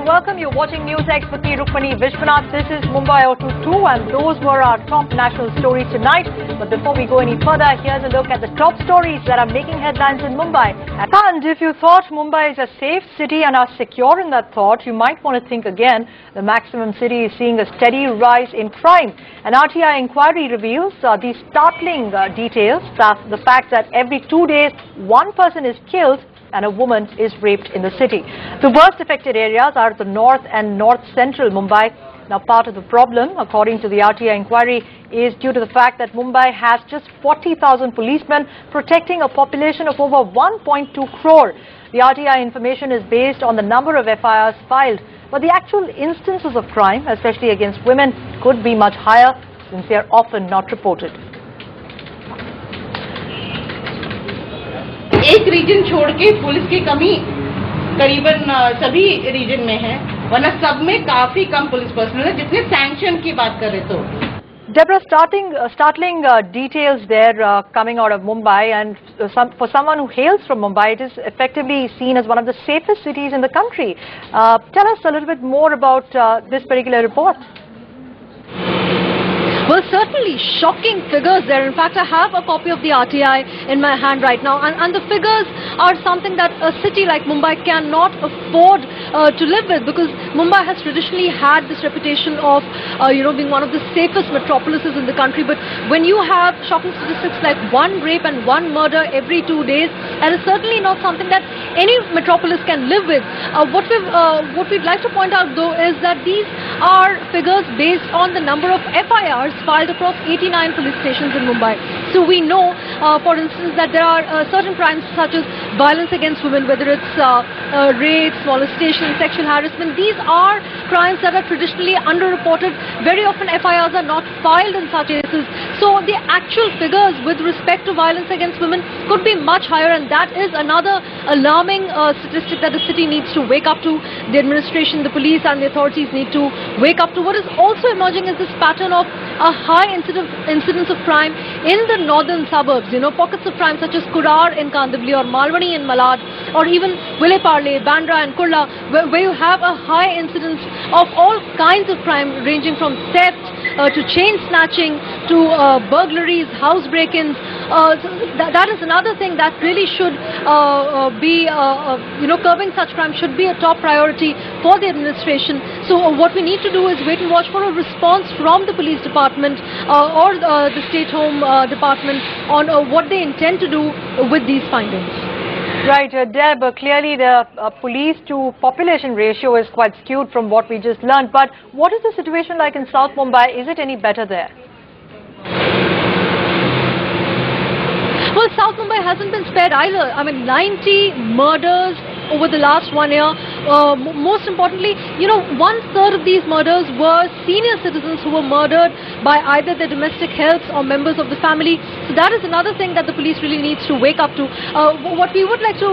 welcome. You're watching News X with me, Rukmani Vishwanath. This is Mumbai 022 and those were our top national stories tonight. But before we go any further, here's a look at the top stories that are making headlines in Mumbai. And if you thought Mumbai is a safe city and are secure in that thought, you might want to think again. The Maximum City is seeing a steady rise in crime. An RTI inquiry reveals these startling details, the fact that every 2 days, one person is killed and a woman is raped in the city. The worst affected areas are the north and north-central Mumbai. Now, part of the problem, according to the RTI inquiry, is due to the fact that Mumbai has just 40,000 policemen protecting a population of over 1.2 crore. The RTI information is based on the number of FIRs filed, but the actual instances of crime, especially against women, could be much higher since they are often not reported. एक reason छोड़ के police की कमी करीबन सभी reason में है, वरना सब में काफी कम पुलिस पर्सनल है जितने सैंक्शन की बात कर रहे तो। Deborah, startling details there coming out of Mumbai, and for someone who hails from Mumbai, it is effectively seen as one of the safest cities in the country. Tell us a little bit more about this particular report. Well, certainly shocking figures there. In fact, I have a copy of the RTI in my hand right now, and the figures are something that a city like Mumbai cannot afford to live with, because Mumbai has traditionally had this reputation of being one of the safest metropolises in the country. But when you have shocking statistics like one rape and one murder every 2 days, that is certainly not something that any metropolis can live with. What we'd like to point out though is that these are figures based on the number of FIRs filed across 89 police stations in Mumbai. So we know, for instance, that there are certain crimes such as violence against women, whether it's rape, molestation, sexual harassment. These are crimes that are traditionally underreported. Very often FIRs are not filed in such cases. So the actual figures with respect to violence against women could be much higher, and that is another alarming statistic that the city needs to wake up to. The administration, the police and the authorities need to wake up to. What is also emerging is this pattern of a high incidence of crime in the northern suburbs. Pockets of crime such as Kurar in Kandivali or Malwani in Malad, or even Vile Parle, Bandra and Kurla, where you have a high incidence of all kinds of crime ranging from theft to chain snatching to burglaries, house break-ins. That is another thing that really should be, curbing such crime should be a top priority for the administration. So what we need to do is wait and watch for a response from the police department or the state home department on what they intend to do with these findings. Right, Deb, clearly the police to population ratio is quite skewed from what we just learned. But what is the situation like in South Mumbai? Is it any better there? Well, South Mumbai hasn't been spared either. I mean, 90 murders over the last 1 year. Most importantly, 1/3 of these murders were senior citizens who were murdered by either their domestic helps or members of the family. So that is another thing that the police really needs to wake up to. What we would like to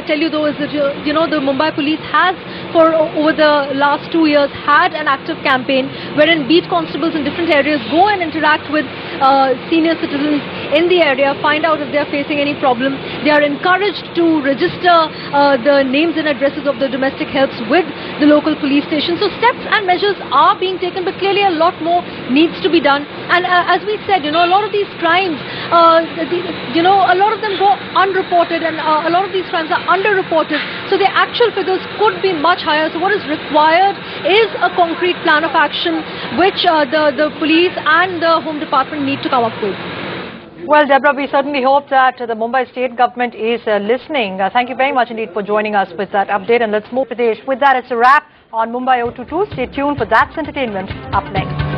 tell you though is that, the Mumbai police has for over the last 2 years had an active campaign wherein beat constables in different areas go and interact with senior citizens in the area, find out if they are facing any problem. They are encouraged to register the names and addresses of the domestic helps with the local police station. So steps and measures are being taken, but clearly a lot more needs to be done. And as we said, a lot of these crimes, a lot of them go unreported, and a lot of these crimes are underreported. So the actual figures could be much higher. So what is required is a concrete plan of action, which the police and the Home Department need to come up with. Well, Deborah, we certainly hope that the Mumbai state government is listening. Thank you very much indeed for joining us with that update. And let's move, Pradesh. With that, it's a wrap on Mumbai 022. Stay tuned for That's Entertainment up next.